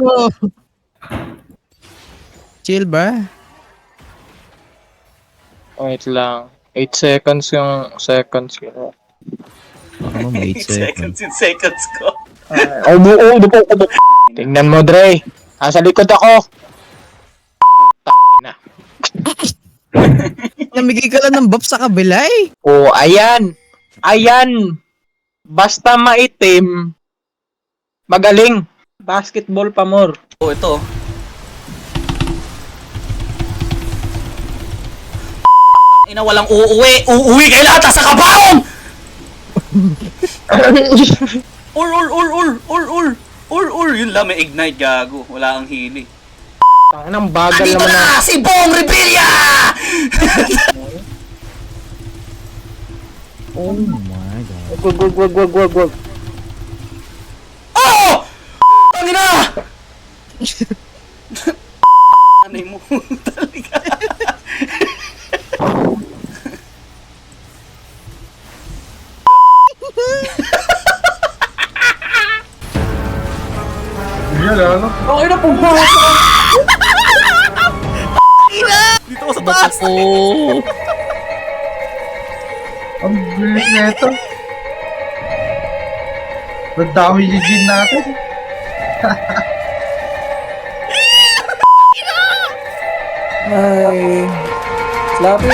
ko. Chill ba? Wait lang. 8 seconds yung seconds ko. Baka mo may 8 seconds. Seconds in seconds ko. Ubo. Tingnan mo, Dre. Nasa likod ako. Na. Namigay ka lang ng buff sa kabila eh. Oh, ayan. Ayan. Basta maitim, magaling. Basketball pa more. Oh, ito. Ina, walang uuwi. Uuwi kayo lahat sa kabaong! Ul. Yun lang, may ignite, gago. Wala ang hili. Ang bagal Andito naman na si Bong Revilla! Oh my god. Wag. Oh! Tangina! Anay mo talaga. Okay na po. Dito ko sa taas. Oh. Ang bilis na ito. Ang dami yung gin natin. Ay. Slappy.